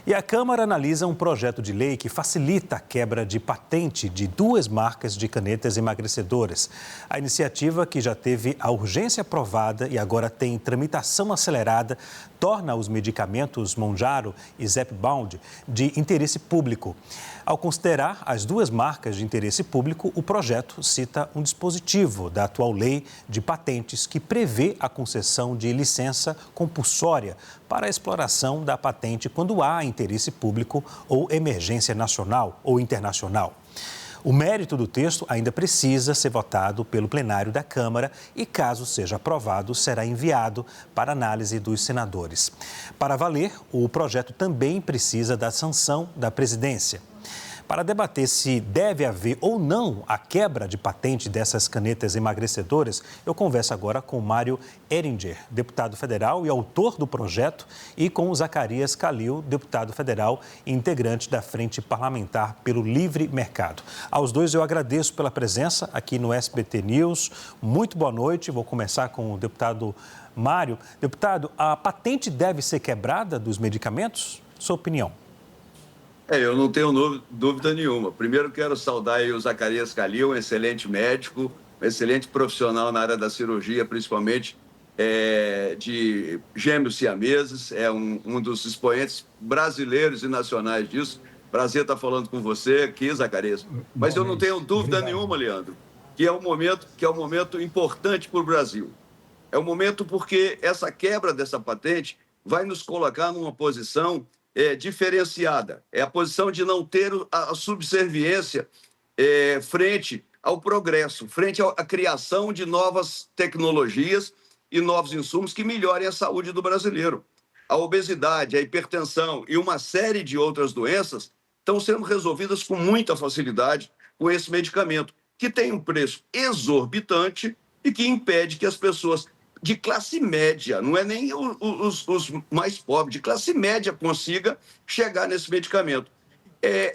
E a Câmara analisa um projeto de lei que facilita a quebra de patente de duas marcas de canetas emagrecedoras. A iniciativa, que já teve a urgência aprovada e agora tem tramitação acelerada, torna os medicamentos Mounjaro e Zepbound de interesse público. Ao considerar as duas marcas de interesse público, o projeto cita um dispositivo da atual lei de patentes que prevê a concessão de licença compulsória para a exploração da patente quando há interesse público ou emergência nacional ou internacional. O mérito do texto ainda precisa ser votado pelo plenário da Câmara e, caso seja aprovado, será enviado para análise dos senadores. Para valer, o projeto também precisa da sanção da presidência. Para debater se deve haver ou não a quebra de patente dessas canetas emagrecedoras, eu converso agora com Mário Heringer, deputado federal e autor do projeto, e com Zacarias Calil, deputado federal e integrante da Frente Parlamentar pelo Livre Mercado. Aos dois eu agradeço pela presença aqui no SBT News. Muito boa noite. Vou começar com o deputado Mário. Deputado, a patente deve ser quebrada dos medicamentos? Sua opinião? Eu não tenho dúvida nenhuma. Primeiro, quero saudar aí o Zacarias Calil, um excelente médico, um excelente profissional na área da cirurgia, principalmente de gêmeos siameses. É um dos expoentes brasileiros e nacionais disso. Prazer estar falando com você aqui, Zacarias. Mas eu não tenho dúvida nenhuma, Leandro, que é um momento importante para o Brasil. É um momento porque essa quebra dessa patente vai nos colocar numa posição diferenciada. É a posição de não ter a subserviência frente ao progresso, frente à criação de novas tecnologias e novos insumos que melhorem a saúde do brasileiro. A obesidade, a hipertensão e uma série de outras doenças estão sendo resolvidas com muita facilidade com esse medicamento, que tem um preço exorbitante e que impede que as pessoas de classe média, não é nem os mais pobres, de classe média consiga chegar nesse medicamento.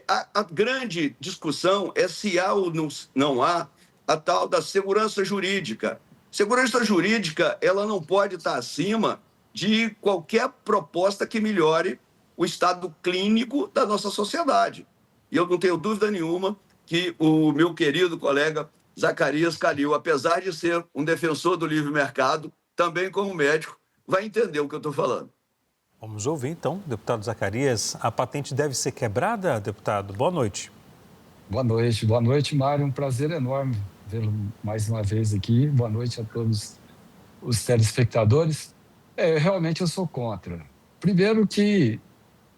A grande discussão é se há ou não há a tal da segurança jurídica. Segurança jurídica, ela não pode estar acima de qualquer proposta que melhore o estado clínico da nossa sociedade. E eu não tenho dúvida nenhuma que o meu querido colega Zacarias Calil, apesar de ser um defensor do livre mercado, também como médico, vai entender o que eu estou falando. Vamos ouvir então, deputado Zacarias. A patente deve ser quebrada, deputado? Boa noite. Boa noite, Mário. Um prazer enorme vê-lo mais uma vez aqui. Boa noite a todos os telespectadores. Realmente eu sou contra. Primeiro que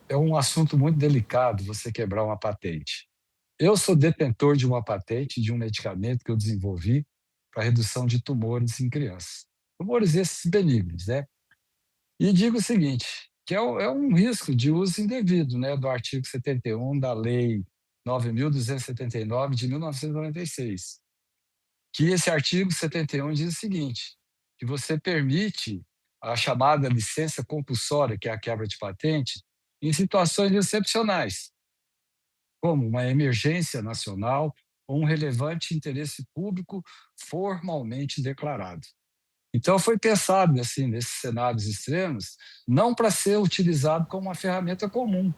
é um assunto muito delicado você quebrar uma patente. Eu sou detentor de uma patente de um medicamento que eu desenvolvi para redução de tumores em crianças. Tumores esses benignos, né? E digo o seguinte, que é um risco de uso indevido, né, do artigo 71 da Lei 9.279 de 1996. Que esse artigo 71 diz o seguinte, que você permite a chamada licença compulsória, que é a quebra de patente, em situações excepcionais, como uma emergência nacional ou um relevante interesse público formalmente declarado. Então, foi pensado assim, nesses cenários extremos, não para ser utilizado como uma ferramenta comum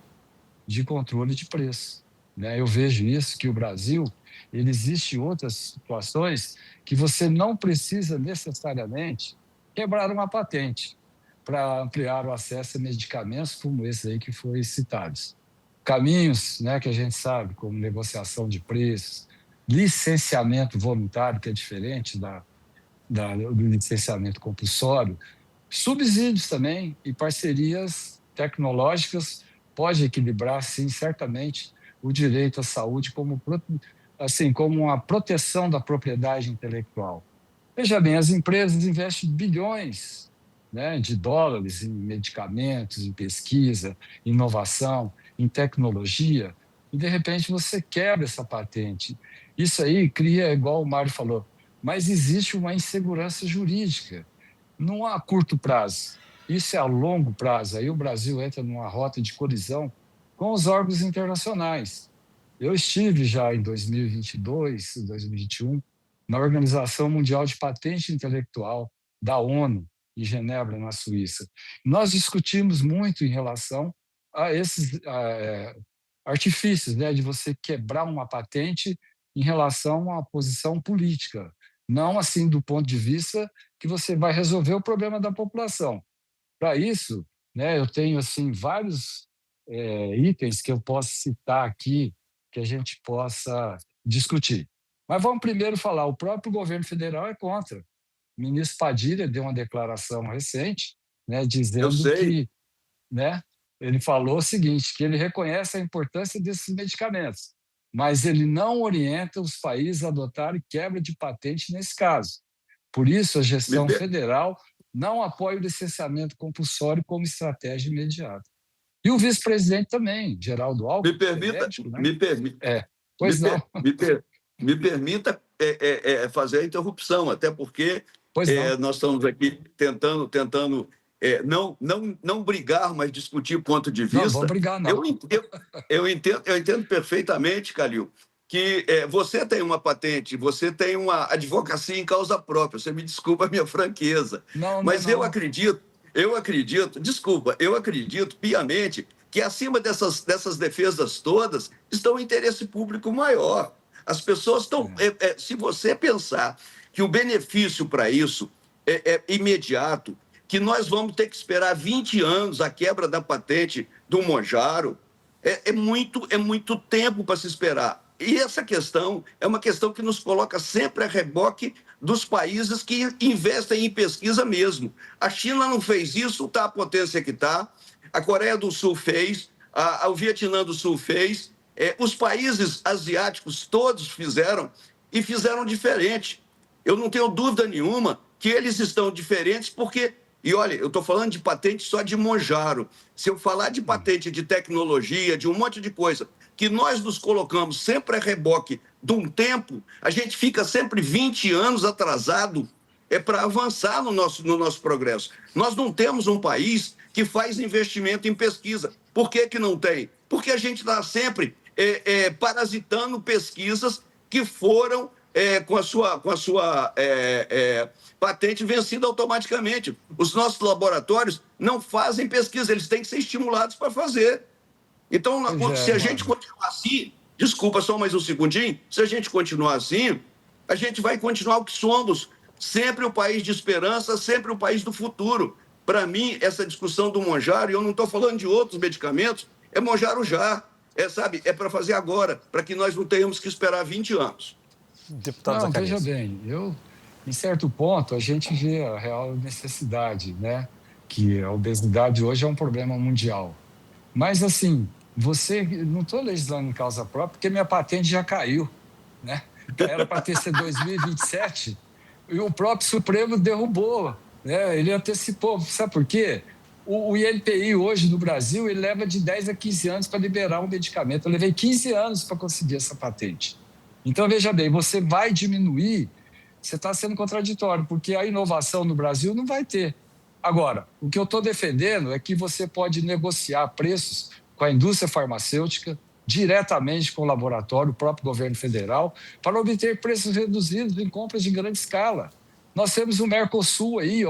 de controle de preço, né? Eu vejo isso, que o Brasil, existe outras situações que você não precisa necessariamente quebrar uma patente para ampliar o acesso a medicamentos como esse aí que foi citados. Caminhos, né, que a gente sabe, como negociação de preços, licenciamento voluntário, que é diferente do licenciamento compulsório, subsídios também e parcerias tecnológicas pode equilibrar, sim, certamente, o direito à saúde como uma proteção da propriedade intelectual. Veja bem, as empresas investem bilhões, né, de dólares em medicamentos, em pesquisa, em inovação, em tecnologia, e, de repente, você quebra essa patente. Isso aí cria, igual o Mário falou, mas existe uma insegurança jurídica, não a curto prazo, isso é a longo prazo. Aí o Brasil entra numa rota de colisão com os órgãos internacionais. Eu estive já em 2022, 2021, na Organização Mundial de Patente Intelectual da ONU, em Genebra, na Suíça. Nós discutimos muito em relação a esses artifícios, né, de você quebrar uma patente em relação à posição política, não assim do ponto de vista que você vai resolver o problema da população. Para isso, né, eu tenho assim vários itens que eu posso citar aqui que a gente possa discutir. Mas vamos primeiro falar, o próprio governo federal é contra. O ministro Padilha deu uma declaração recente, né, Eu dizendo sei. que, né, ele falou o seguinte, que ele reconhece a importância desses medicamentos, mas ele não orienta os países a adotarem quebra de patente nesse caso. Por isso, a Me, gestão per- federal não apoia o licenciamento compulsório como estratégia imediata. E o vice-presidente também, Geraldo me Alckmin, que é permita, médico, né? me, permi- É, me, pois não, per- me, per- me permita fazer a interrupção, até porque pois não. nós estamos aqui tentando não brigar, mas discutir ponto de Não, não vou vista. brigar, não. Eu entendo perfeitamente, Calil, que você tem uma patente, você tem uma advocacia em causa própria. Você me desculpa a minha franqueza, Não, não é mas não. eu acredito piamente que acima dessas defesas todas está o interesse público maior. As pessoas estão. Se você pensar que o benefício para isso é imediato, que nós vamos ter que esperar 20 anos a quebra da patente do Monjaro, é muito tempo para se esperar. E essa questão é uma questão que nos coloca sempre a reboque dos países que investem em pesquisa mesmo. A China não fez isso, está a potência que está. A Coreia do Sul fez, o Vietnã do Sul fez. Os países asiáticos todos fizeram e fizeram diferente. Eu não tenho dúvida nenhuma que eles estão diferentes porque... E olha, eu estou falando de patente só de Monjaro. Se eu falar de patente de tecnologia, de um monte de coisa, que nós nos colocamos sempre a reboque de um tempo, a gente fica sempre 20 anos atrasado para avançar no nosso progresso. Nós não temos um país que faz investimento em pesquisa. Por que não tem? Porque a gente está sempre parasitando pesquisas que foram com a sua patente vencida automaticamente. Os nossos laboratórios não fazem pesquisa, eles têm que ser estimulados para fazer. Então, se a gente continuar assim, desculpa só mais um segundinho, se a gente continuar assim, a gente vai continuar o que somos, sempre o país de esperança, sempre o país do futuro. Para mim, essa discussão do Monjaro, e eu não estou falando de outros medicamentos, é Monjaro já, é para fazer agora, para que nós não tenhamos que esperar 20 anos. Deputado Não, Zacarias. veja bem, em certo ponto, a gente vê a real necessidade, né? Que a obesidade hoje é um problema mundial. Mas, assim, não estou legislando em causa própria, porque minha patente já caiu, né? Era para ter sido 2027, e o próprio Supremo derrubou, né? Ele antecipou. Sabe por quê? O INPI hoje no Brasil, ele leva de 10 a 15 anos para liberar um medicamento. Eu levei 15 anos para conseguir essa patente. Então, veja bem, você vai diminuir, você está sendo contraditório, porque a inovação no Brasil não vai ter. Agora, o que eu estou defendendo é que você pode negociar preços com a indústria farmacêutica, diretamente com o laboratório, o próprio governo federal, para obter preços reduzidos em compras de grande escala. Nós temos o Mercosul aí,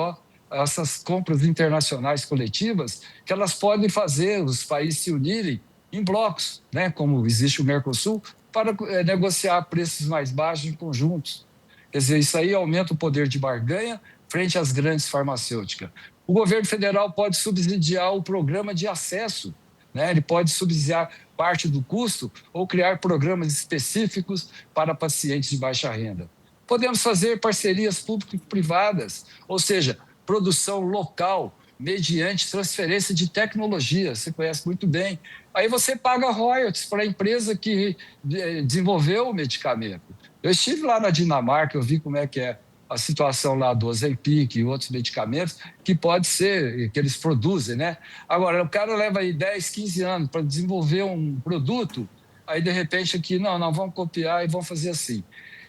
essas compras internacionais coletivas, que elas podem fazer os países se unirem em blocos, né, como existe o Mercosul, para negociar preços mais baixos em conjuntos. Quer dizer, isso aí aumenta o poder de barganha frente às grandes farmacêuticas. O governo federal pode subsidiar o programa de acesso, né? Ele pode subsidiar parte do custo ou criar programas específicos para pacientes de baixa renda. Podemos fazer parcerias público-privadas, ou seja, produção local, mediante transferência de tecnologia, você conhece muito bem. Aí você paga royalties para a empresa que desenvolveu o medicamento. Eu estive lá na Dinamarca, eu vi como é que é a situação lá do Ozempic e outros medicamentos que pode ser, que eles produzem, né? Agora, o cara leva aí 10, 15 anos para desenvolver um produto, aí de repente aqui, não, vamos copiar e vamos fazer assim.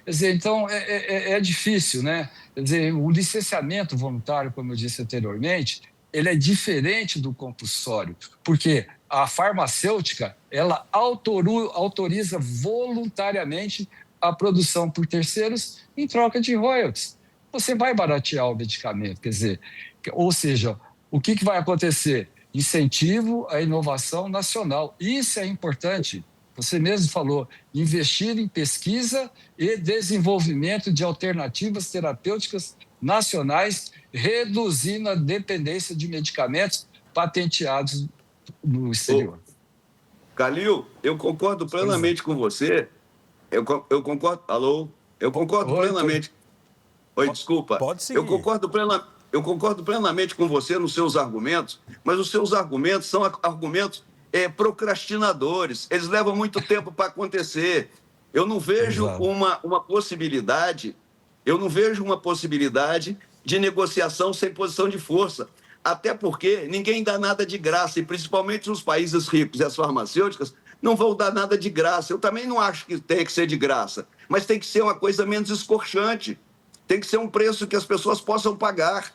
Quer dizer, então é difícil, né? Quer dizer, o licenciamento voluntário, como eu disse anteriormente, ele é diferente do compulsório, porque a farmacêutica, ela autoriza voluntariamente a produção por terceiros em troca de royalties. Você vai baratear o medicamento, quer dizer, ou seja, o que vai acontecer? incentivo à inovação nacional. Isso é importante. Você mesmo falou, investir em pesquisa e desenvolvimento de alternativas terapêuticas nacionais, reduzindo a dependência de medicamentos patenteados no exterior. Calil, eu concordo plenamente com você. Eu concordo. Alô? Eu concordo plenamente. Oi, desculpa. Pode seguir. Eu concordo plenamente com você nos seus argumentos, mas os seus argumentos são argumentos procrastinadores. Eles levam muito tempo para acontecer. Eu não vejo uma possibilidade. Eu não vejo uma possibilidade de negociação sem posição de força. Até porque ninguém dá nada de graça, e principalmente os países ricos e as farmacêuticas não vão dar nada de graça. Eu também não acho que tenha que ser de graça, mas tem que ser uma coisa menos escorchante. Tem que ser um preço que as pessoas possam pagar.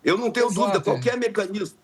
Eu não tenho dúvida, qualquer mecanismo.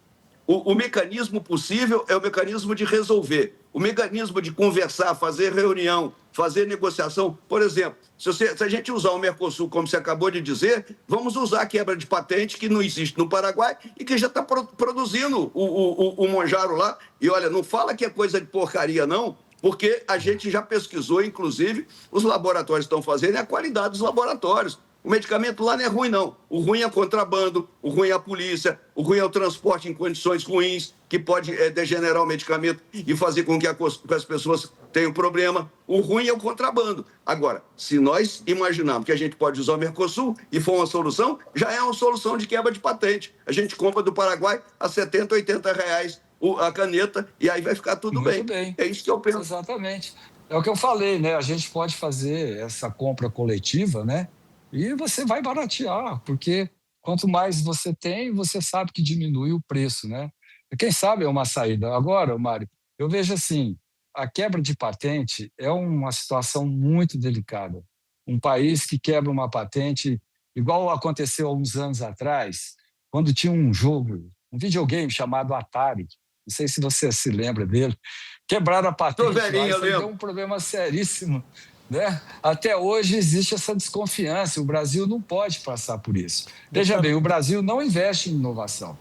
O mecanismo possível é o mecanismo de resolver. O mecanismo de conversar, fazer reunião, fazer negociação. Por exemplo, se a gente usar o Mercosul, como você acabou de dizer, vamos usar a quebra de patente que não existe no Paraguai e que já está produzindo o Monjaro lá. E olha, não fala que é coisa de porcaria, não, porque a gente já pesquisou, inclusive, os laboratórios estão fazendo e a qualidade dos laboratórios. O medicamento lá não é ruim, não. O ruim é contrabando, o ruim é a polícia, o ruim é o transporte em condições ruins, que pode degenerar o medicamento e fazer com que as pessoas tenham problema. O ruim é o contrabando. Agora, se nós imaginarmos que a gente pode usar o Mercosul e for uma solução, já é uma solução de quebra de patente. A gente compra do Paraguai a R$70, R$80 a caneta e aí vai ficar tudo bem. É isso que eu penso. Exatamente. É o que eu falei, né? A gente pode fazer essa compra coletiva, né? E você vai baratear, porque quanto mais você tem, você sabe que diminui o preço, né? Quem sabe é uma saída. Agora, Mário, eu vejo assim, a quebra de patente é uma situação muito delicada. Um país que quebra uma patente, igual aconteceu há uns anos atrás, quando tinha um jogo, um videogame chamado Atari, não sei se você se lembra dele, quebraram a patente, velhinho, deu um problema seríssimo. Né? Até hoje existe essa desconfiança. O Brasil não pode passar por isso. Veja bem, o Brasil não investe em inovação,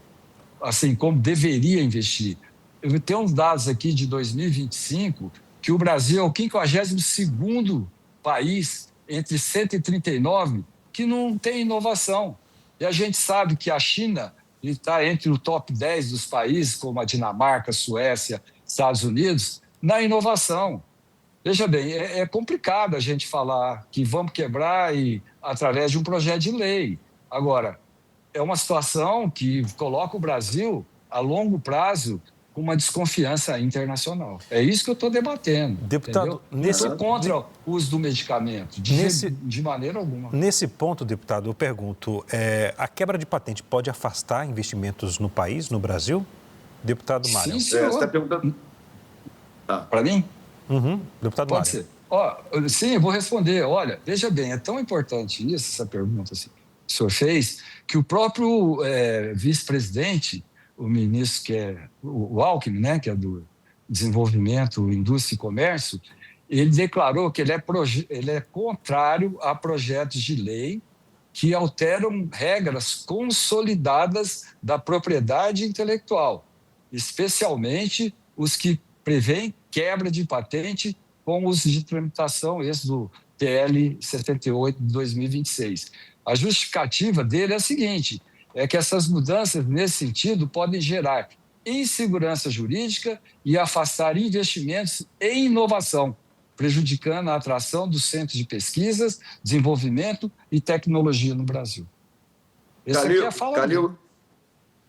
assim como deveria investir. Eu tenho uns dados aqui de 2025 que o Brasil é o 52º país entre 139 que não tem inovação. E a gente sabe que a China está entre o top 10 dos países, como a Dinamarca, Suécia, Estados Unidos, na inovação. Veja bem, é complicado a gente falar que vamos quebrar através de um projeto de lei. Agora, é uma situação que coloca o Brasil, a longo prazo, com uma desconfiança internacional. É isso que eu estou debatendo. Deputado, não estou contra o uso do medicamento, de maneira alguma. Nesse ponto, deputado, eu pergunto, a quebra de patente pode afastar investimentos no país, no Brasil? Deputado Mário. Sim, senhor. Você está perguntando? Para mim? Uhum. Deputado Pode Mário. ser. Sim, eu vou responder. Olha, veja bem, é tão importante isso, essa pergunta assim, que o senhor fez, que o próprio vice-presidente, o ministro que é o Alckmin, né, que é do Desenvolvimento, Indústria e Comércio, ele declarou que ele é contrário a projetos de lei que alteram regras consolidadas da propriedade intelectual, especialmente os que prevêem quebra de patente com os de tramitação, esse do PL 78 de 2026. A justificativa dele é a seguinte, é que essas mudanças, nesse sentido, podem gerar insegurança jurídica e afastar investimentos em inovação, prejudicando a atração dos centros de pesquisas, desenvolvimento e tecnologia no Brasil. Essa aqui é a fala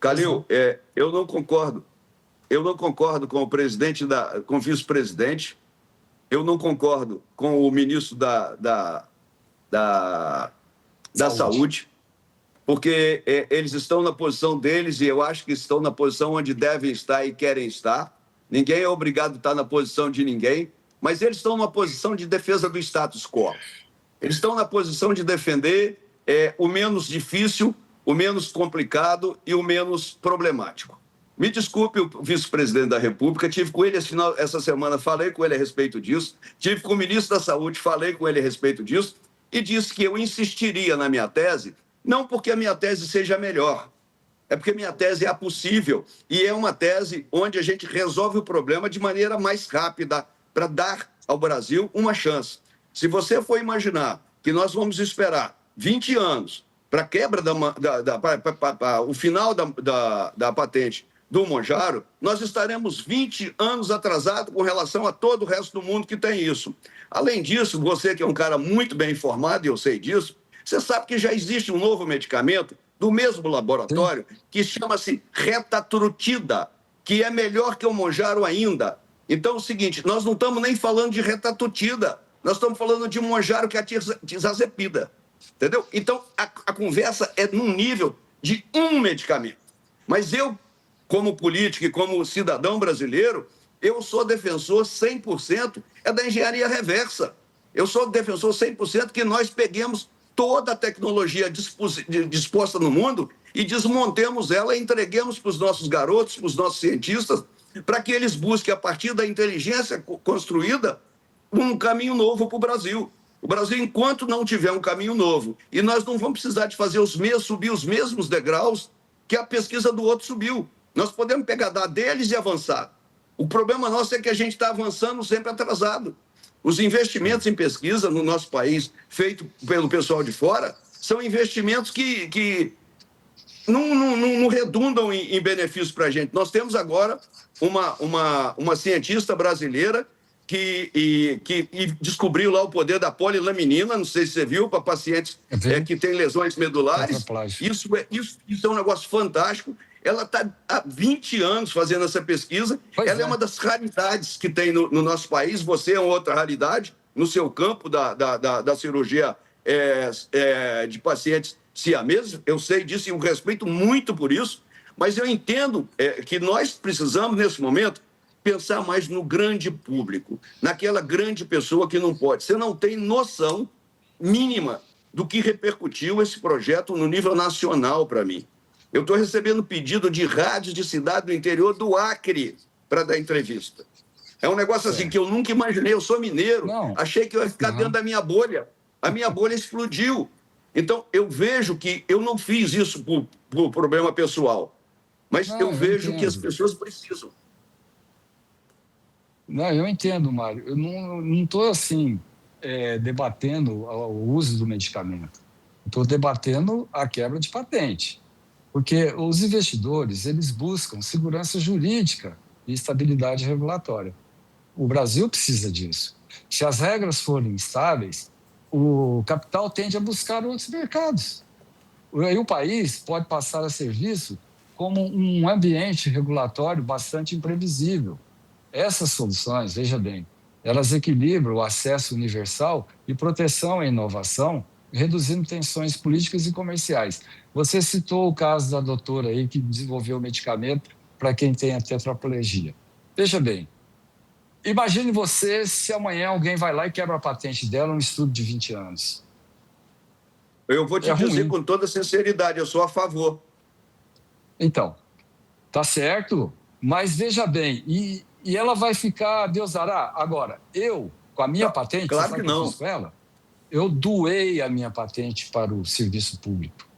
Calil, eu não concordo. Eu não concordo com com o vice-presidente, eu não concordo com o ministro da Saúde, porque eles estão na posição deles e eu acho que estão na posição onde devem estar e querem estar. Ninguém é obrigado a estar na posição de ninguém, mas eles estão numa posição de defesa do status quo. Eles estão na posição de defender o menos difícil, o menos complicado e o menos problemático. Me desculpe o vice-presidente da República, tive com ele essa semana, falei com ele a respeito disso, tive com o ministro da Saúde, falei com ele a respeito disso, e disse que eu insistiria na minha tese, não porque a minha tese seja melhor, É porque minha tese é a possível e é uma tese onde a gente resolve o problema de maneira mais rápida para dar ao Brasil uma chance. Se você for imaginar que nós vamos esperar 20 anos para a quebra o final da patente do Monjaro, nós estaremos 20 anos atrasados com relação a todo o resto do mundo que tem isso. Além disso, você que é um cara muito bem informado, e eu sei disso, você sabe que já existe um novo medicamento do mesmo laboratório que chama-se retatrutida, que é melhor que o Monjaro ainda. Então é o seguinte, nós não estamos nem falando de retatrutida, nós estamos falando de Monjaro que é a tizazepida, entendeu? Então a conversa é num nível de um medicamento. Mas eu, como político e como cidadão brasileiro, eu sou defensor 100% da engenharia reversa. Eu sou defensor 100% que nós peguemos toda a tecnologia disposta no mundo e desmontemos ela e entreguemos para os nossos garotos, para os nossos cientistas, para que eles busquem, a partir da inteligência construída, um caminho novo para o Brasil. O Brasil, enquanto não tiver um caminho novo, e nós não vamos precisar de fazer subir os mesmos degraus que a pesquisa do outro subiu. Nós podemos pegar da deles e avançar. O problema nosso é que a gente está avançando sempre atrasado. Os investimentos em pesquisa no nosso país, feito pelo pessoal de fora, são investimentos que não redundam em benefícios para a gente. Nós temos agora uma cientista brasileira que descobriu lá o poder da polilaminina, não sei se você viu, para pacientes que têm lesões medulares. Isso é um negócio fantástico. Ela está há 20 anos fazendo essa pesquisa. Ela é uma das raridades que tem no nosso país. Você é uma outra raridade no seu campo da cirurgia de pacientes siameses. Eu sei disso e eu respeito muito por isso. Mas eu entendo que nós precisamos, nesse momento, pensar mais no grande público, naquela grande pessoa que não pode. Você não tem noção mínima do que repercutiu esse projeto no nível nacional para mim. Eu estou recebendo pedido de rádios de cidade do interior do Acre para dar entrevista. É um negócio assim que eu nunca imaginei. Eu sou mineiro, achei que eu ia ficar dentro da minha bolha. A minha bolha explodiu. Então, eu vejo que eu não fiz isso por problema pessoal, mas eu vejo que as pessoas precisam. Não, eu entendo, Mário. Eu não estou, assim, debatendo o uso do medicamento. Estou debatendo a quebra de patente. Porque os investidores, eles buscam segurança jurídica e estabilidade regulatória. O Brasil precisa disso. Se as regras forem estáveis, o capital tende a buscar outros mercados. Aí o país pode passar a ser visto como um ambiente regulatório bastante imprevisível. Essas soluções, veja bem, elas equilibram o acesso universal e proteção à inovação, reduzindo tensões políticas e comerciais. Você citou o caso da doutora aí que desenvolveu o medicamento para quem tem a tetraplegia. Veja bem, imagine você se amanhã alguém vai lá e quebra a patente dela, um estudo de 20 anos. Eu vou te dizer com toda sinceridade, eu sou a favor. Então, tá certo, mas veja bem, e ela vai ficar, Deus dará. Agora, eu, com a minha patente, claro que não. Eu doei a minha patente para o serviço público.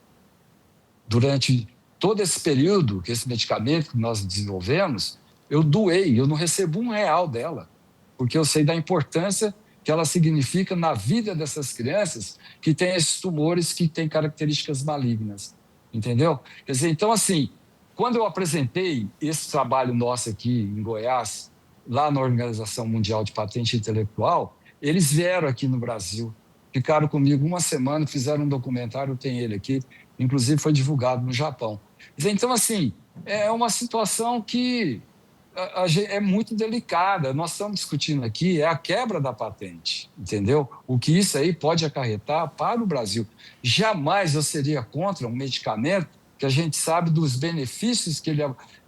Durante todo esse período, que esse medicamento que nós desenvolvemos, eu doei, eu não recebo R$1 dela, porque eu sei da importância que ela significa na vida dessas crianças que têm esses tumores que têm características malignas, entendeu? Quer dizer, então, assim, quando eu apresentei esse trabalho nosso aqui em Goiás, lá na Organização Mundial de Patente Intelectual, eles vieram aqui no Brasil, ficaram comigo uma semana, fizeram um documentário, tem ele aqui, inclusive foi divulgado no Japão. Então, assim, é uma situação que é muito delicada. Nós estamos discutindo aqui a quebra da patente, entendeu? O que isso aí pode acarretar para o Brasil. Jamais eu seria contra um medicamento que a gente sabe dos benefícios que ele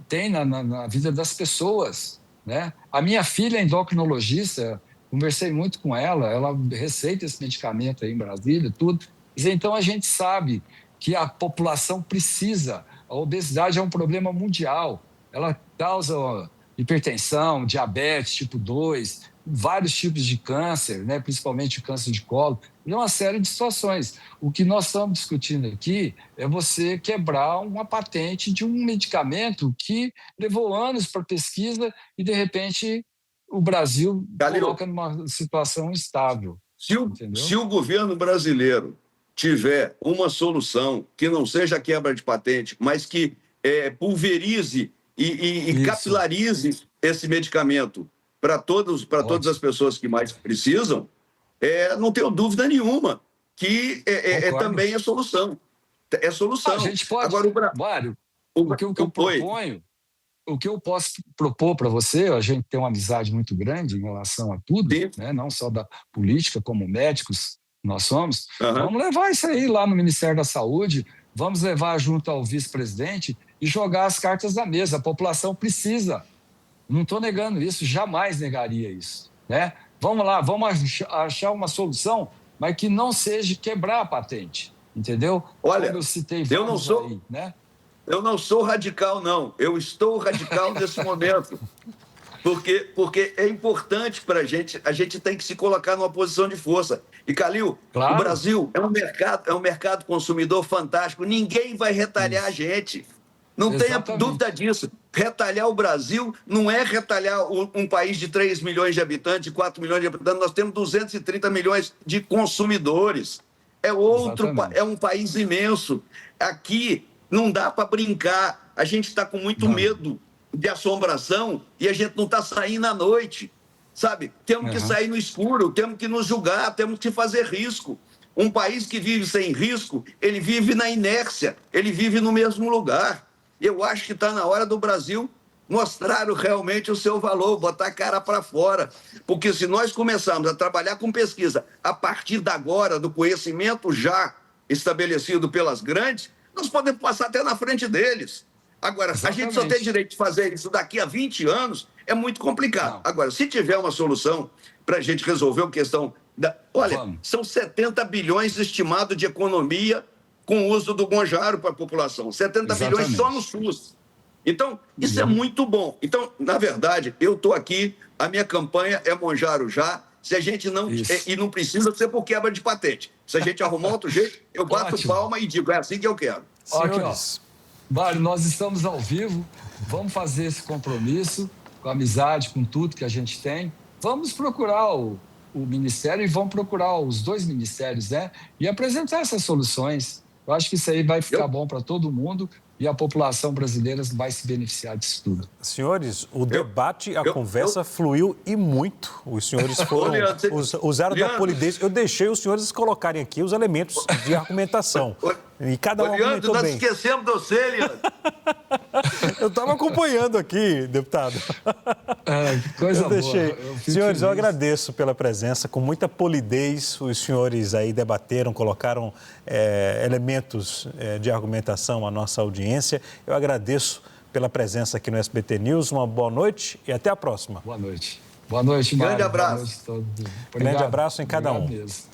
tem na vida das pessoas, né? A minha filha é endocrinologista, conversei muito com ela receita esse medicamento aí em Brasília, tudo. Então, a gente sabe que a população precisa. A obesidade é um problema mundial. Ela causa hipertensão, diabetes tipo 2, vários tipos de câncer, né? Principalmente o câncer de colo, e uma série de situações. O que nós estamos discutindo aqui é você quebrar uma patente de um medicamento que levou anos para pesquisa e, de repente, o Brasil Calil, coloca numa situação instável. se o governo brasileiro tiver uma solução que não seja quebra de patente, mas que pulverize e capilarize esse medicamento para todas as pessoas que mais precisam, não tenho dúvida nenhuma que também é solução. É solução. A gente pode, agora, Mário, o que eu proponho, o que eu posso propor para você, a gente tem uma amizade muito grande em relação a tudo, né? Não só da política, como médicos nós somos, vamos levar isso aí lá no Ministério da Saúde, vamos levar junto ao vice-presidente e jogar as cartas na mesa. A população precisa. Não estou negando isso, jamais negaria isso, né? Vamos lá, vamos achar uma solução, mas que não seja quebrar a patente, entendeu? Olha, como eu citei, eu não sou... aí, né? Eu não sou radical, não. Eu estou radical nesse momento. Porque é importante para a gente tem que se colocar numa posição de força. E, Calil, claro, o Brasil é um mercado consumidor fantástico. Ninguém vai retalhar a gente. Não tenha dúvida disso. Retalhar o Brasil não é retalhar um país de 3 milhões de habitantes, 4 milhões de habitantes. Nós temos 230 milhões de consumidores. É um país imenso. Aqui não dá para brincar. A gente está com muito medo de assombração e a gente não está saindo à noite, sabe? Temos que sair no escuro, temos que nos julgar, temos que fazer risco. Um país que vive sem risco, ele vive na inércia, ele vive no mesmo lugar. Eu acho que está na hora do Brasil mostrar realmente o seu valor, botar a cara para fora. Porque se nós começarmos a trabalhar com pesquisa a partir de agora, do conhecimento já estabelecido pelas grandes, nós podemos passar até na frente deles. Agora, a gente só tem direito de fazer isso daqui a 20 anos, é muito complicado. Agora, se tiver uma solução para a gente resolver a questão... Olha, são 70 bilhões estimado de economia com o uso do Monjaro para a população. 70 bilhões só no SUS. Então, isso é muito bom. Então, na verdade, eu estou aqui, a minha campanha é Monjaro já. Se a gente não... E não precisa ser por quebra de patente. Se a gente arrumar outro jeito, eu bato palma e digo, é assim que eu quero. Senhores... Mário, nós estamos ao vivo, vamos fazer esse compromisso com a amizade, com tudo que a gente tem. Vamos procurar o Ministério e vamos procurar os dois ministérios, né? E apresentar essas soluções. Eu acho que isso aí vai ficar bom para todo mundo e a população brasileira vai se beneficiar disso tudo. Senhores, o debate, a conversa fluiu e muito. Os senhores foram, usaram da polidez. Eu deixei os senhores colocarem aqui os elementos de argumentação. E cada um argumentou bem. Nós esquecemos de você, Leandro. Eu estava acompanhando aqui, deputado. Que coisa boa. Senhores, eu agradeço pela presença. Com muita polidez, os senhores aí debateram, colocaram elementos de argumentação à nossa audiência. Eu agradeço pela presença aqui no SBT News. Uma boa noite e até a próxima. Boa noite. Boa noite, Mário. Grande abraço. Boa noite a todos. Grande abraço em cada um. Mesmo.